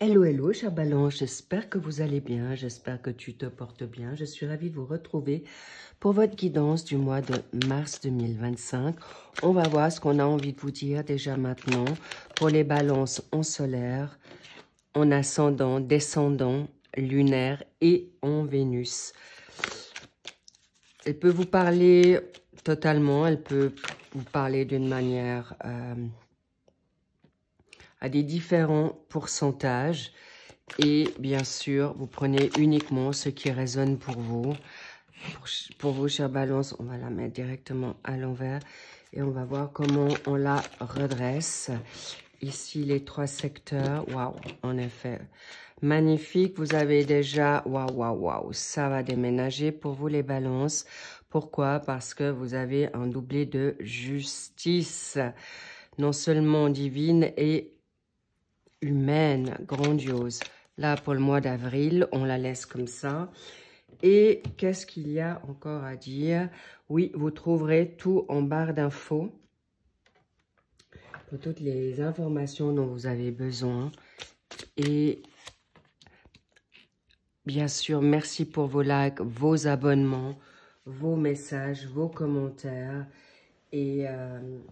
Hello, hello, cher Balance, j'espère que vous allez bien, j'espère que tu te portes bien. Je suis ravie de vous retrouver pour votre guidance du mois de mars 2025. On va voir ce qu'on a envie de vous dire déjà maintenant pour les balances en solaire, en ascendant, descendant, lunaire et en Vénus. Elle peut vous parler totalement, elle peut vous parler d'une manière à des différents pourcentages. Et bien sûr, vous prenez uniquement ce qui résonne pour vous. Pour vous, chère Balance, on va la mettre directement à l'envers. Et on va voir comment on la redresse. Ici, les trois secteurs. Waouh, en effet. Magnifique. Vous avez déjà... Waouh, waouh, waouh. Ça va déménager pour vous, les Balances. Pourquoi? Parce que vous avez un doublé de justice. Non seulement divine et humaine, grandiose. Là, pour le mois d'avril, on la laisse comme ça. Et qu'est-ce qu'il y a encore à dire? Oui, vous trouverez tout en barre d'infos pour toutes les informations dont vous avez besoin. Et bien sûr, merci pour vos likes, vos abonnements, vos messages, vos commentaires. Et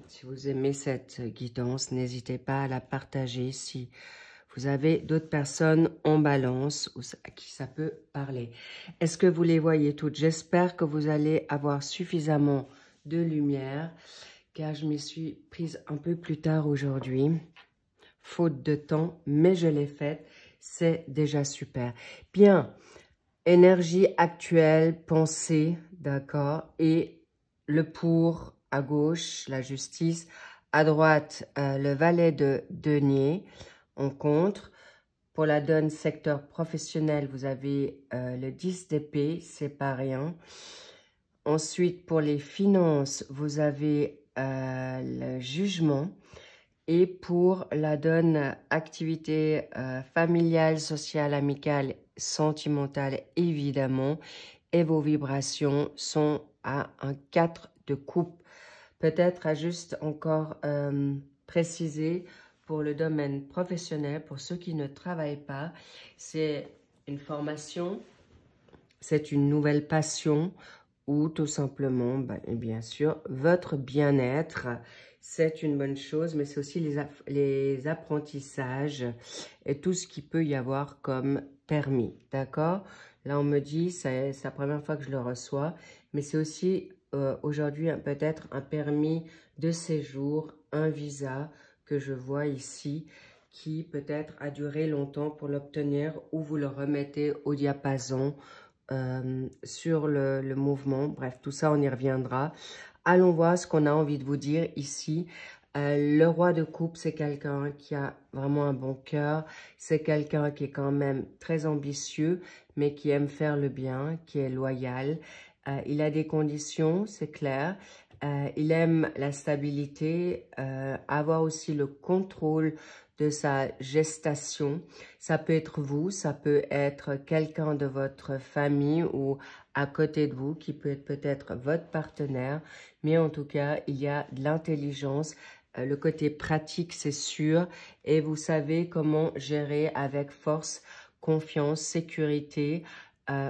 si vous aimez cette guidance, n'hésitez pas à la partager si vous avez d'autres personnes en balance à qui ça peut parler. Est-ce que vous les voyez toutes? J'espère que vous allez avoir suffisamment de lumière, car je m'y suis prise un peu plus tard aujourd'hui, faute de temps, mais je l'ai faite. C'est déjà super. Bien, énergie actuelle, pensée, d'accord, et le pour à gauche, la justice, à droite, le valet de denier. En contre, pour la donne secteur professionnel, vous avez le 10 d'épée, c'est pas rien. Ensuite, pour les finances, vous avez le jugement. Et pour la donne activité familiale, sociale, amicale, sentimentale, évidemment, et vos vibrations sont à un 4 de coupe. Peut-être à juste encore préciser pour le domaine professionnel, pour ceux qui ne travaillent pas, c'est une formation, c'est une nouvelle passion ou tout simplement, bien sûr, votre bien-être. C'est une bonne chose, mais c'est aussi les apprentissages et tout ce qu'il peut y avoir comme permis, d'accord? Là, on me dit, c'est la première fois que je le reçois, mais c'est aussi aujourd'hui peut-être un permis de séjour, un visa que je vois ici, qui peut-être a duré longtemps pour l'obtenir ou vous le remettez au diapason sur le mouvement. Bref, tout ça, on y reviendra. Allons voir ce qu'on a envie de vous dire ici. Le roi de coupe, c'est quelqu'un qui a vraiment un bon cœur. C'est quelqu'un qui est quand même très ambitieux, mais qui aime faire le bien, qui est loyal. Il a des conditions, c'est clair. Il aime la stabilité, avoir aussi le contrôle de sa gestation. Ça peut être vous, ça peut être quelqu'un de votre famille ou à côté de vous qui peut être peut-être votre partenaire. Mais en tout cas, il y a de l'intelligence. Le côté pratique, c'est sûr. Et vous savez comment gérer avec force, confiance, sécurité,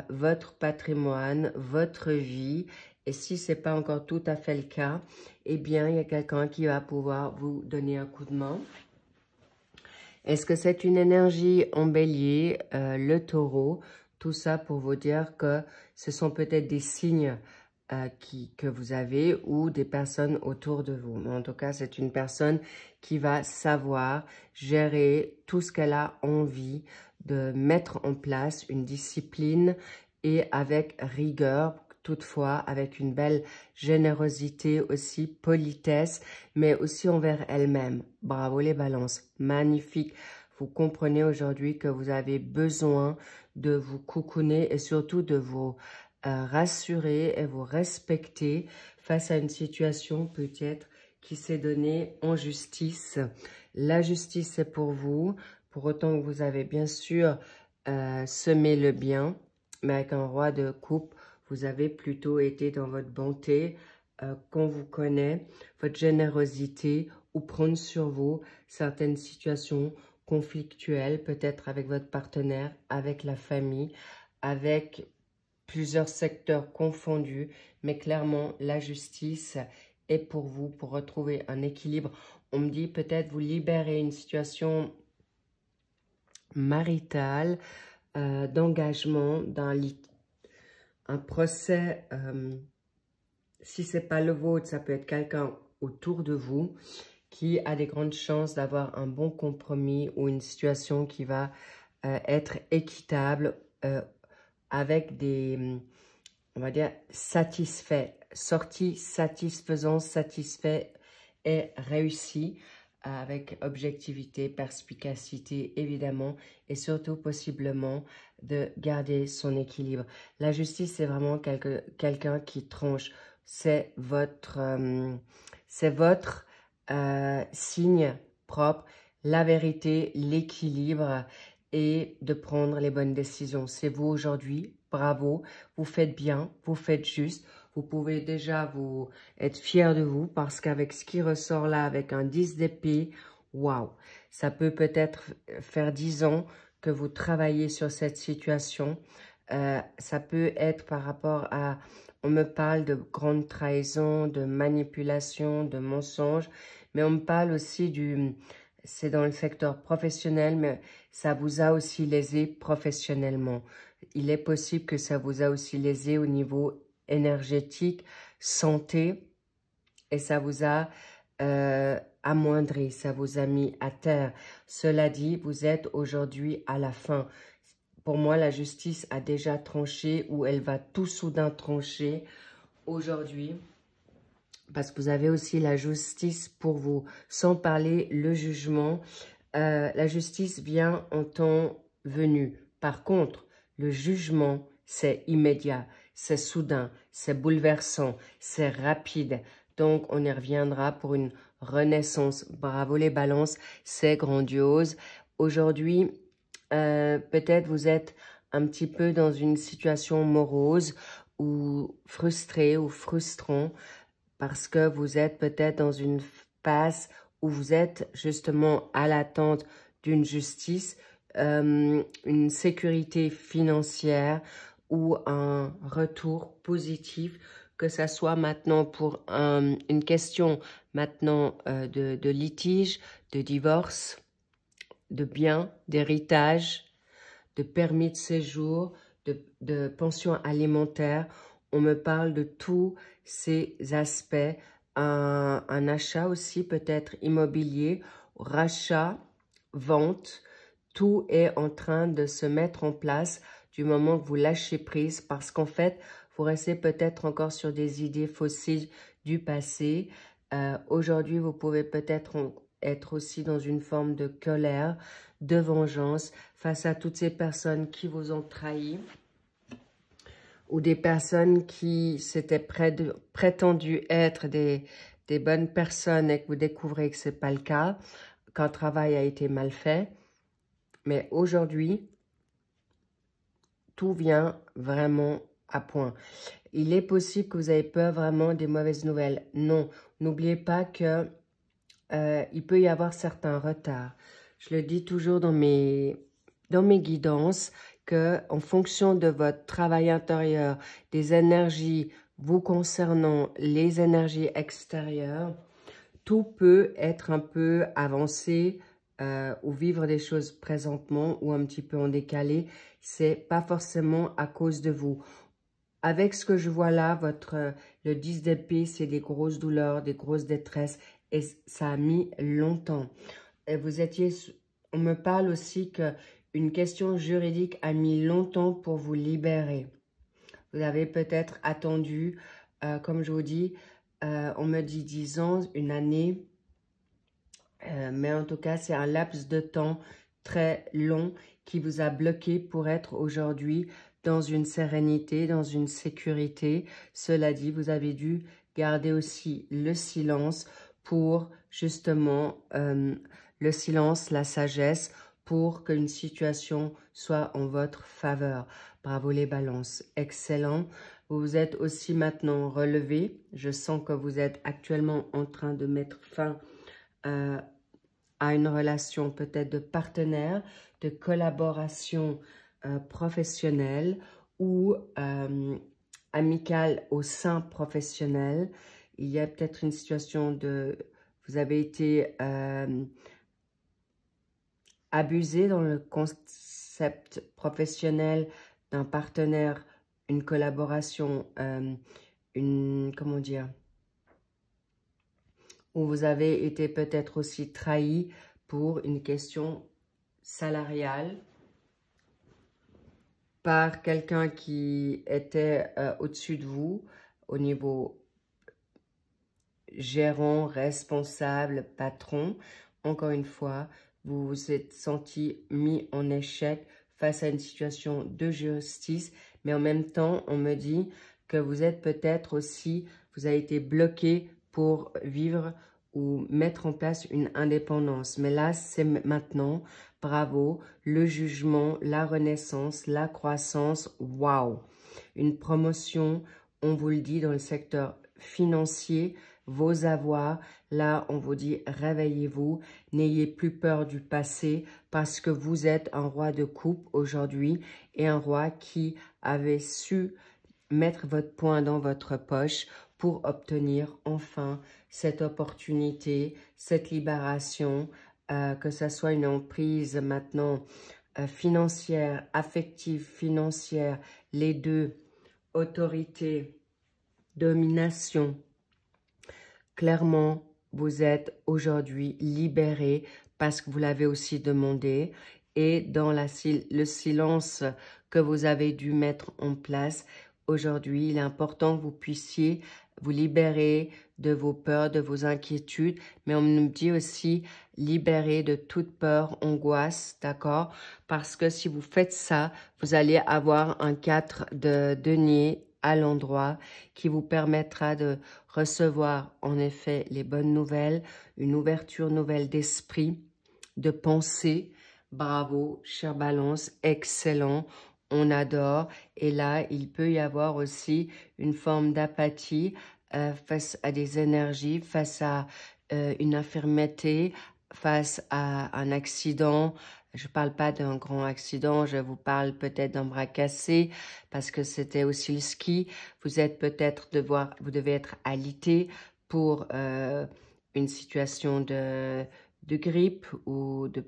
votre patrimoine, votre vie. Et si ce n'est pas encore tout à fait le cas, eh bien, il y a quelqu'un qui va pouvoir vous donner un coup de main. Est-ce que c'est une énergie en bélier, le taureau? Tout ça pour vous dire que ce sont peut-être des signes que vous avez ou des personnes autour de vous. Mais en tout cas, c'est une personne qui va savoir gérer tout ce qu'elle a envie de mettre en place, une discipline et avec rigueur, toutefois avec une belle générosité aussi, politesse, mais aussi envers elle-même. Bravo les balances, magnifique. Vous comprenez aujourd'hui que vous avez besoin de vous cocooner et surtout de vous rassurer et vous respecter face à une situation peut-être qui s'est donnée en justice. La justice, c'est pour vous, pour autant que vous avez bien sûr semé le bien, mais avec un roi de coupe, vous avez plutôt été dans votre bonté, qu'on vous connaît, votre générosité ou prendre sur vous certaines situations conflictuel, peut-être avec votre partenaire, avec la famille, avec plusieurs secteurs confondus, mais clairement, la justice est pour vous, pour retrouver un équilibre. On me dit peut-être vous libérer une situation maritale, d'engagement, un procès. Si ce n'est pas le vôtre, ça peut être quelqu'un autour de vous qui a des grandes chances d'avoir un bon compromis ou une situation qui va être équitable avec des, on va dire, satisfaits, sortie satisfaisant, satisfait et réussi avec objectivité, perspicacité évidemment et surtout possiblement de garder son équilibre. La justice, c'est vraiment quelqu'un qui tranche. C'est votre signe propre, la vérité, l'équilibre et de prendre les bonnes décisions. C'est vous aujourd'hui, bravo, vous faites bien, vous faites juste. Vous pouvez déjà être fier de vous parce qu'avec ce qui ressort là, avec un 10 d'épée, waouh, ça peut peut-être faire 10 ans que vous travaillez sur cette situation. Ça peut être par rapport à, on me parle de grande trahison, de manipulation, de mensonges, mais on me parle aussi c'est dans le secteur professionnel, mais ça vous a aussi lésé professionnellement. Il est possible que ça vous a aussi lésé au niveau énergétique, santé, et ça vous a amoindri, ça vous a mis à terre. Cela dit, vous êtes aujourd'hui à la fin. Pour moi, la justice a déjà tranché ou elle va tout soudain trancher aujourd'hui. Parce que vous avez aussi la justice pour vous. Sans parler le jugement, la justice vient en temps venu. Par contre, le jugement, c'est immédiat, c'est soudain, c'est bouleversant, c'est rapide. Donc, on y reviendra pour une renaissance. Bravo les balances, c'est grandiose. Aujourd'hui, peut-être vous êtes un petit peu dans une situation morose ou frustré ou frustrant parce que vous êtes peut-être dans une passe où vous êtes justement à l'attente d'une justice, une sécurité financière ou un retour positif, que ça soit maintenant pour une question maintenant de litige, de divorce, de biens, d'héritage, de permis de séjour, de pension alimentaire. On me parle de tous ces aspects. Un achat aussi peut-être immobilier, rachat, vente. Tout est en train de se mettre en place du moment que vous lâchez prise parce qu'en fait, vous restez peut-être encore sur des idées fossiles du passé. Aujourd'hui, vous pouvez peut-être être aussi dans une forme de colère, de vengeance face à toutes ces personnes qui vous ont trahi ou des personnes qui s'étaient prétendues être des bonnes personnes et que vous découvrez que ce n'est pas le cas, qu'un travail a été mal fait. Mais aujourd'hui, tout vient vraiment à point. Il est possible que vous ayez peur vraiment des mauvaises nouvelles. Non, n'oubliez pas que il peut y avoir certains retards. Je le dis toujours dans mes guidances que en fonction de votre travail intérieur, des énergies vous concernant, les énergies extérieures, tout peut être un peu avancé ou vivre des choses présentement ou un petit peu en décalé. C'est pas forcément à cause de vous. Avec ce que je vois là, le 10 d'épée, c'est des grosses douleurs, des grosses détresses et ça a mis longtemps. Et on me parle aussi qu'une question juridique a mis longtemps pour vous libérer. Vous avez peut-être attendu, comme je vous dis, on me dit 10 ans, une année, mais en tout cas, c'est un laps de temps très long qui vous a bloqué pour être aujourd'hui dans une sérénité, dans une sécurité. Cela dit, vous avez dû garder aussi le silence pour justement le silence, la sagesse, pour qu'une situation soit en votre faveur. Bravo les balances, excellent. Vous vous êtes aussi maintenant relevé. Je sens que vous êtes actuellement en train de mettre fin à une relation peut-être de partenaire, de collaboration professionnelle ou amicale au sein professionnel. Il y a peut-être une situation de... Vous avez été abusé dans le concept professionnel d'un partenaire, une collaboration, comment dire, où vous avez été peut-être aussi trahi pour une question salariale par quelqu'un qui était au-dessus de vous au niveau gérant, responsable, patron. Encore une fois, vous vous êtes senti mis en échec face à une situation de justice, mais en même temps, on me dit que vous êtes peut-être aussi, vous avez été bloqué pour vivre ou mettre en place une indépendance. Mais là, c'est maintenant, bravo, le jugement, la renaissance, la croissance, waouh! Une promotion, on vous le dit, dans le secteur financier, vos avoirs, là, on vous dit, réveillez-vous, n'ayez plus peur du passé parce que vous êtes un roi de coupe aujourd'hui et un roi qui avait su mettre votre poing dans votre poche pour obtenir enfin cette opportunité, cette libération, que ce soit une emprise maintenant financière, affective, financière, les deux, autorité, domination. Clairement, vous êtes aujourd'hui libéré parce que vous l'avez aussi demandé et dans le silence que vous avez dû mettre en place, aujourd'hui, il est important que vous puissiez vous libérer de vos peurs, de vos inquiétudes, mais on nous dit aussi libérer de toute peur, angoisse, d'accord? Parce que si vous faites ça, vous allez avoir un 4 de denier à l'endroit qui vous permettra de recevoir en effet les bonnes nouvelles, une ouverture nouvelle d'esprit, de pensée. Bravo, chère Balance, excellent, on adore. Et là, il peut y avoir aussi une forme d'apathie face à des énergies, face à une infirmité, face à un accident. Je ne parle pas d'un grand accident, je vous parle peut-être d'un bras cassé parce que c'était aussi le ski. Vous êtes peut-être vous devez être alité pour une situation de grippe ou de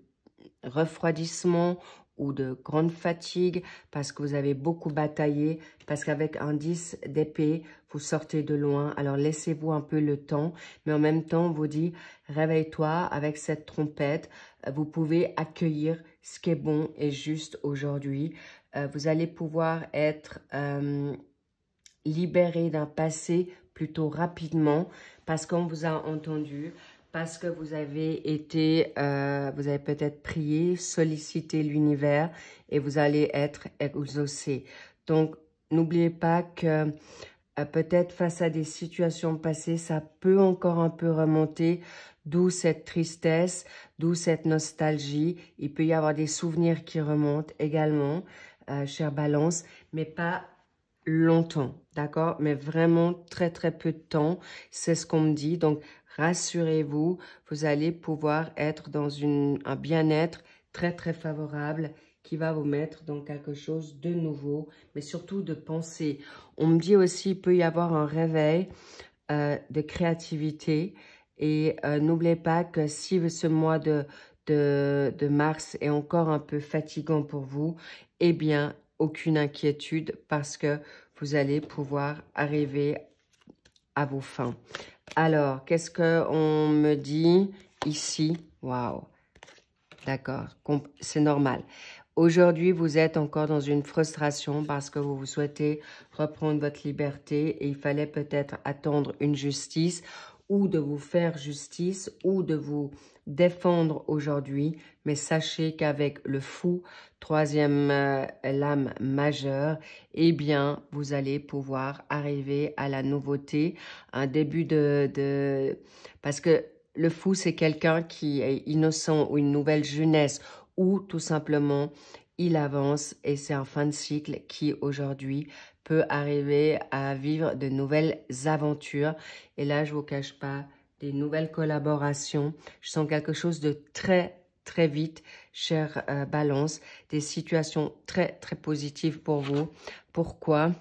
refroidissement ou de grande fatigue parce que vous avez beaucoup bataillé, parce qu'avec un 10 d'épée, vous sortez de loin. Alors, laissez-vous un peu le temps, mais en même temps, on vous dit, réveille-toi avec cette trompette. Vous pouvez accueillir ce qui est bon et juste aujourd'hui. Vous allez pouvoir être libéré d'un passé plutôt rapidement parce qu'on vous a entendu, parce que vous avez été, vous avez peut-être prié, sollicité l'univers et vous allez être exaucé. Donc, n'oubliez pas que peut-être face à des situations passées, ça peut encore un peu remonter, d'où cette tristesse, d'où cette nostalgie. Il peut y avoir des souvenirs qui remontent également, chère Balance, mais pas longtemps, d'accord? Mais vraiment très très peu de temps, c'est ce qu'on me dit. Donc, rassurez-vous, vous allez pouvoir être dans un bien-être très très favorable qui va vous mettre dans quelque chose de nouveau, mais surtout de pensée. On me dit aussi qu'il peut y avoir un réveil de créativité et n'oubliez pas que si ce mois de mars est encore un peu fatigant pour vous, eh bien, aucune inquiétude parce que vous allez pouvoir arriver à vos fins. Alors, qu'est-ce qu'on me dit ici? Waouh! D'accord, c'est normal. Aujourd'hui, vous êtes encore dans une frustration parce que vous souhaitez reprendre votre liberté et il fallait peut-être attendre une justice ou de vous faire justice ou de vous défendre aujourd'hui. Mais sachez qu'avec le fou, troisième lame majeure, eh bien, vous allez pouvoir arriver à la nouveauté, un début parce que le fou, c'est quelqu'un qui est innocent ou une nouvelle jeunesse ou tout simplement, il avance et c'est un fin de cycle qui aujourd'hui peut arriver à vivre de nouvelles aventures. Et là, je ne vous cache pas, des nouvelles collaborations. Je sens quelque chose de très vite, chère Balance. Des situations très positives pour vous. Pourquoi?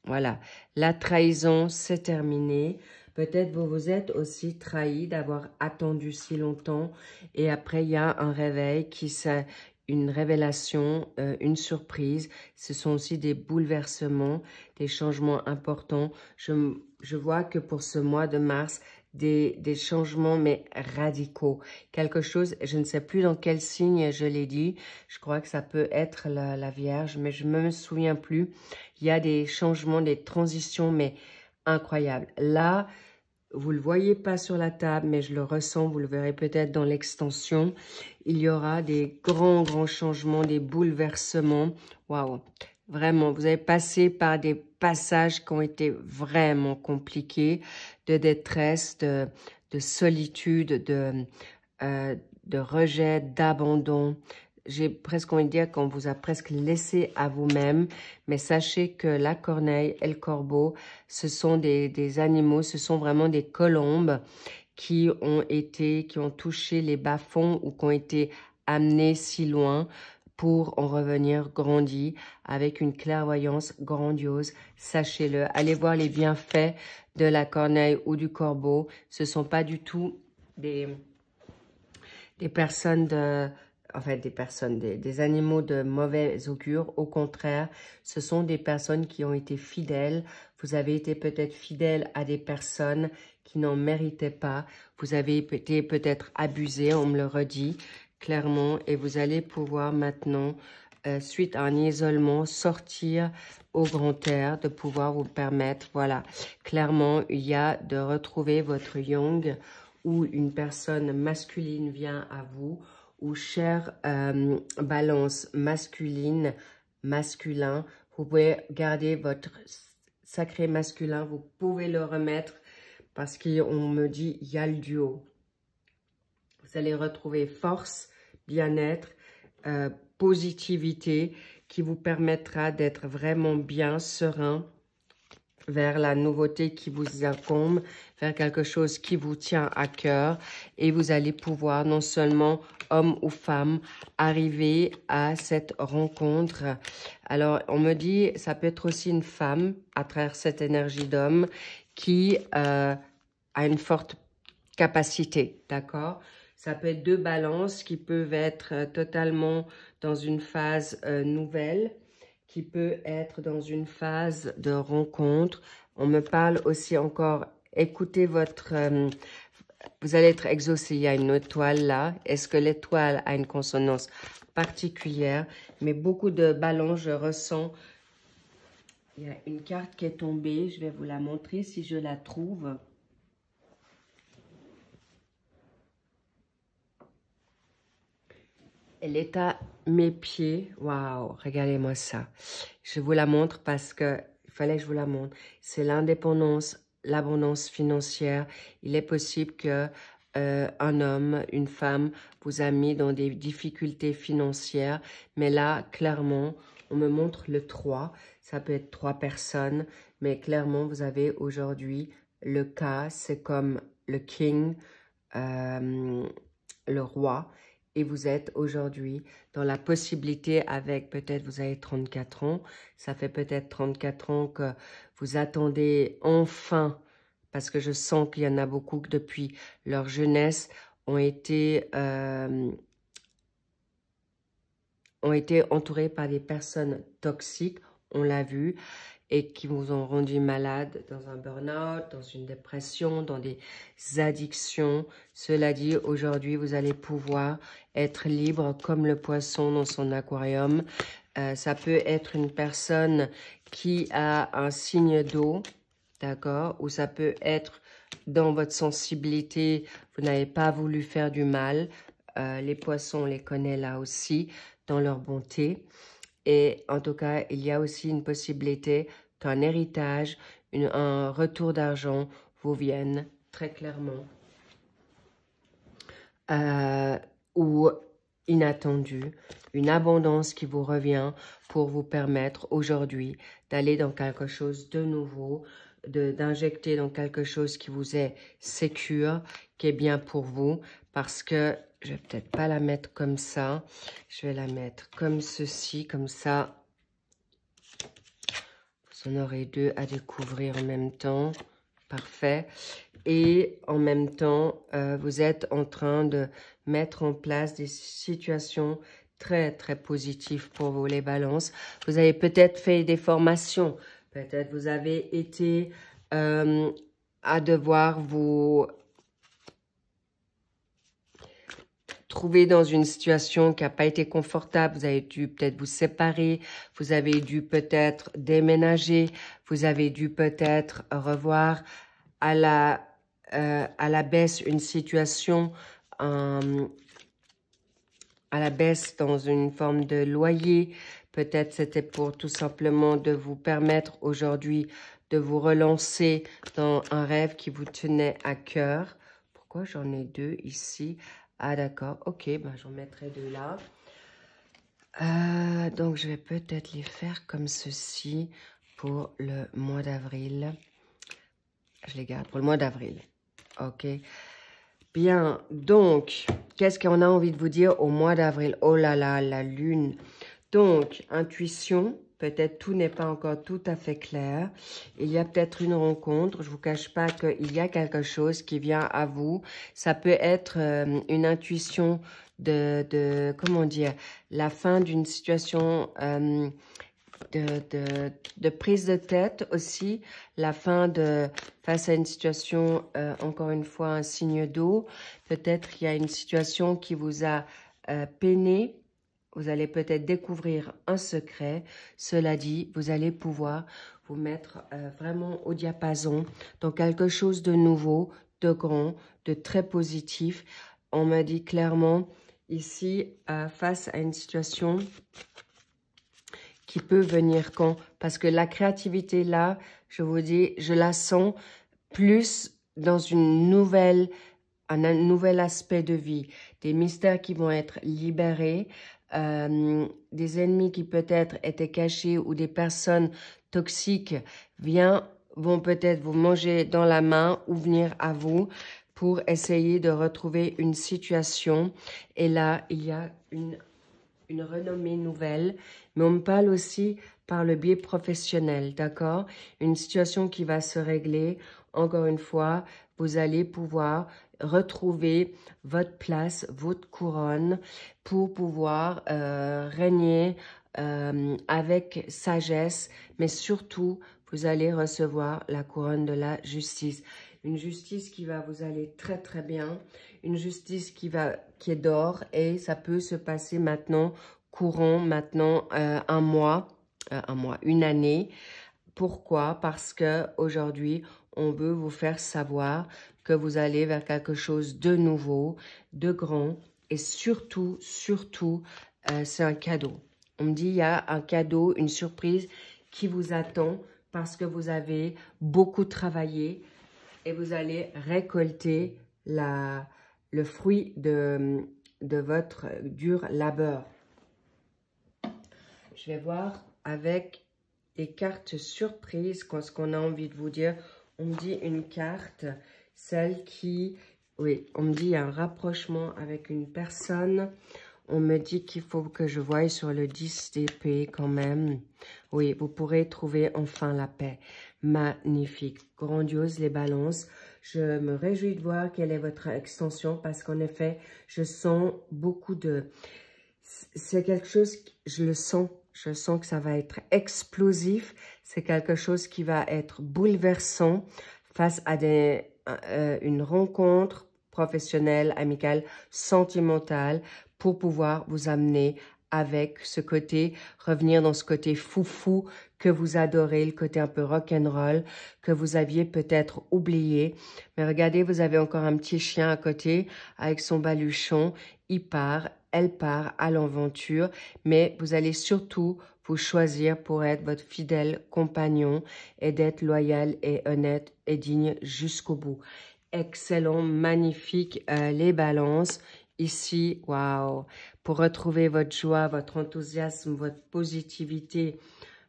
Voilà, la trahison, c'est terminé. Peut-être vous vous êtes aussi trahi d'avoir attendu si longtemps. Et après, il y a un réveil qui c'est une révélation, une surprise. Ce sont aussi des bouleversements, des changements importants. Je vois que pour ce mois de mars, des changements, mais radicaux. Quelque chose, je ne sais plus dans quel signe je l'ai dit. Je crois que ça peut être la Vierge, mais je ne me souviens plus. Il y a des changements, des transitions, mais incroyables. Là, vous ne le voyez pas sur la table, mais je le ressens, vous le verrez peut-être dans l'extension. Il y aura des grands changements, des bouleversements. Waouh! Vraiment, vous avez passé par des passages qui ont été vraiment compliqués, de détresse, de solitude, de rejet, d'abandon. J'ai presque envie de dire qu'on vous a presque laissé à vous-même. Mais sachez que la corneille et le corbeau, ce sont des animaux, ce sont vraiment des colombes qui ont touché les bas-fonds ou qui ont été amenés si loin pour en revenir grandis avec une clairvoyance grandiose. Sachez-le, allez voir les bienfaits de la corneille ou du corbeau. Ce ne sont pas du tout des personnes des animaux de mauvais augure. Au contraire, ce sont des personnes qui ont été fidèles. Vous avez été peut-être fidèle à des personnes qui n'en méritaient pas. Vous avez été peut-être abusé, on me le redit clairement. Et vous allez pouvoir maintenant, suite à un isolement, sortir au grand air, de pouvoir vous permettre, voilà, clairement, il y a de retrouver votre yang, où une personne masculine vient à vous, ou chère Balance masculine, masculin, vous pouvez garder votre sacré masculin, vous pouvez le remettre parce qu'on me dit il y a le duo. Vous allez retrouver force, bien-être, positivité qui vous permettra d'être vraiment bien serein vers la nouveauté qui vous incombe, vers quelque chose qui vous tient à cœur. Et vous allez pouvoir, non seulement homme ou femme, arriver à cette rencontre. Alors, on me dit, ça peut être aussi une femme, à travers cette énergie d'homme, qui a une forte capacité, d'accord? Ça peut être deux balances qui peuvent être totalement dans une phase nouvelle, qui peut être dans une phase de rencontre. On me parle aussi encore, écoutez votre... vous allez être exaucé, il y a une étoile là. Est-ce que l'étoile a une consonance particulière? Mais beaucoup de balances, je ressens. Il y a une carte qui est tombée, je vais vous la montrer si je la trouve. Elle est à mes pieds. Waouh, regardez-moi ça. Je vous la montre parce que il fallait que je vous la montre. C'est l'indépendance, l'abondance financière. Il est possible que un homme, une femme vous a mis dans des difficultés financières. Mais là, clairement, on me montre le 3. Ça peut être 3 personnes. Mais clairement, vous avez aujourd'hui le cas. C'est comme le king, le roi. Et vous êtes aujourd'hui dans la possibilité avec, peut-être vous avez 34 ans, ça fait peut-être 34 ans que vous attendez enfin, parce que je sens qu'il y en a beaucoup que depuis leur jeunesse ont été entourés par des personnes toxiques, on l'a vu, et qui vous ont rendu malade dans un burn-out, dans une dépression, dans des addictions. Cela dit, aujourd'hui, vous allez pouvoir être libre comme le poisson dans son aquarium. Ça peut être une personne qui a un signe d'eau, d'accord? Ou ça peut être dans votre sensibilité, vous n'avez pas voulu faire du mal. Les poissons, on les connaît là aussi, dans leur bonté. Et en tout cas, il y a aussi une possibilité qu'un héritage, un retour d'argent vous vienne très clairement. Ou inattendu, une abondance qui vous revient pour vous permettre aujourd'hui d'aller dans quelque chose de nouveau, d'injecter dans quelque chose qui vous est sécure, qui est bien pour vous, parce que je vais peut-être pas la mettre comme ça, je vais la mettre comme ceci, comme ça, vous en aurez deux à découvrir en même temps, parfait. Et en même temps, vous êtes en train de mettre en place des situations très, très positives pour vous, les balances. Vous avez peut-être fait des formations, peut-être vous avez été à devoir vous trouver dans une situation qui n'a pas été confortable. Vous avez dû peut-être vous séparer, vous avez dû peut-être déménager, vous avez dû peut-être revoir à la baisse une situation à la baisse dans une forme de loyer. Peut-être c'était pour tout simplement de vous permettre aujourd'hui de vous relancer dans un rêve qui vous tenait à cœur. Pourquoi j'en ai deux ici? Ah d'accord, ok, ben j'en mettrai deux là. Donc je vais peut-être les faire comme ceci pour le mois d'avril. Je les garde pour le mois d'avril. Ok. Bien, donc, qu'est-ce qu'on a envie de vous dire au mois d'avril? Oh là là, la lune. Donc, intuition, peut-être tout n'est pas encore tout à fait clair. Il y a peut-être une rencontre. Je ne vous cache pas qu'il y a quelque chose qui vient à vous. Ça peut être une intuition comment dire, la fin d'une situation de prise de tête aussi, la fin face à une situation, encore une fois, un signe d'eau. Peut-être qu'il y a une situation qui vous a peiné. Vous allez peut-être découvrir un secret. Cela dit, vous allez pouvoir vous mettre vraiment au diapason dans quelque chose de nouveau, de grand, de très positif. On m'a dit clairement ici, face à une situation qui peut venir quand? Parce que la créativité là, je vous dis, je la sens plus dans un nouvel aspect de vie. Des mystères qui vont être libérés, des ennemis qui peut-être étaient cachés ou des personnes toxiques vont peut-être vous manger dans la main ou venir à vous pour essayer de retrouver une situation. Et là, il y a une renommée nouvelle, mais on me parle aussi par le biais professionnel, d'accord? Une situation qui va se régler. Encore une fois, vous allez pouvoir retrouver votre place, votre couronne pour pouvoir régner avec sagesse, mais surtout, vous allez recevoir la couronne de la justice. Une justice qui va vous aller très très bien, une justice qui est d'or et ça peut se passer maintenant, courant, maintenant un mois, une année. Pourquoi? Parce que aujourd'hui, on veut vous faire savoir que vous allez vers quelque chose de nouveau, de grand et surtout, c'est un cadeau. On me dit il y a un cadeau, une surprise qui vous attend parce que vous avez beaucoup travaillé et vous allez récolter le fruit de votre dur labeur. Je vais voir avec les cartes surprises ce qu'on a envie de vous dire. On me dit une carte, celle qui... Oui, on me dit il y a un rapprochement avec une personne. On me dit qu'il faut que je voie sur le 10 d'épée quand même. Oui, vous pourrez trouver enfin la paix. Magnifique, grandiose les balances. Je me réjouis de voir quelle est votre extension parce qu'en effet, je sens beaucoup de... C'est quelque chose, je le sens. Je sens que ça va être explosif. C'est quelque chose qui va être bouleversant face à une rencontre professionnelle, amicale, sentimentale pour pouvoir vous amener avec ce côté, revenir dans ce côté foufou que vous adorez, le côté un peu rock'n'roll que vous aviez peut-être oublié. Mais regardez, vous avez encore un petit chien à côté avec son baluchon. Il part, elle part à l'aventure, mais vous allez surtout vous choisir pour être votre fidèle compagnon et d'être loyal et honnête et digne jusqu'au bout. Excellent, magnifique, les balances. Ici, waouh, pour retrouver votre joie, votre enthousiasme, votre positivité,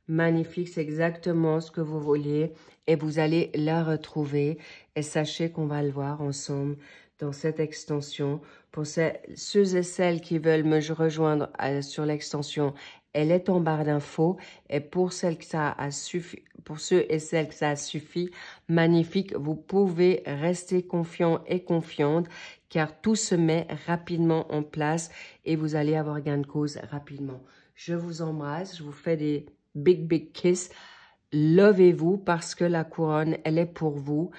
magnifique, c'est exactement ce que vous vouliez et vous allez la retrouver. Et sachez qu'on va le voir ensemble dans cette extension. Pour ceux et celles qui veulent me rejoindre sur l'extension, elle est en barre d'infos. Et pour ceux et celles que ça a suffi, magnifique, vous pouvez rester confiant et confiante car tout se met rapidement en place et vous allez avoir gain de cause rapidement. Je vous embrasse, je vous fais des big kiss. Lovez-vous parce que la couronne, elle est pour vous.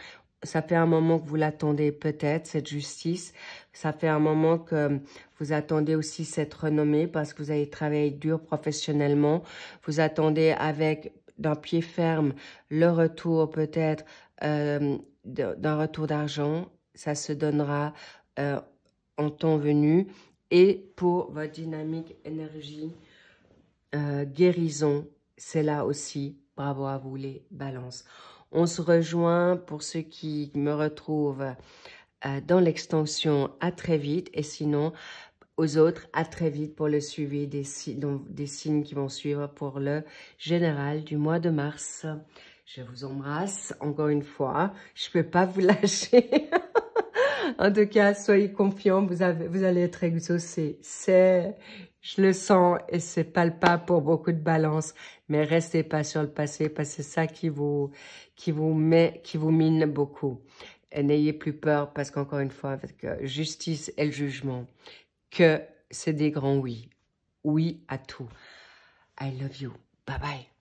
Ça fait un moment que vous l'attendez peut-être, cette justice. Ça fait un moment que vous attendez aussi cette renommée parce que vous avez travaillé dur professionnellement. Vous attendez avec d'un pied ferme le retour peut-être d'un retour d'argent. Ça se donnera en temps venu. Et pour votre dynamique énergie, guérison, c'est là aussi. Bravo à vous les balances. On se rejoint pour ceux qui me retrouvent dans l'extension. À très vite. Et sinon, aux autres, à très vite pour le suivi des signes qui vont suivre pour le général du mois de mars. Je vous embrasse encore une fois. Je ne peux pas vous lâcher. En tout cas, soyez confiants. Vous allez être exaucés. Je le sens et c'est palpable pour beaucoup de balances. Mais restez pas sur le passé parce que c'est ça qui vous mine beaucoup. Et n'ayez plus peur parce qu'encore une fois, avec justice et le jugement, que c'est des grands oui. Oui à tout. I love you. Bye bye.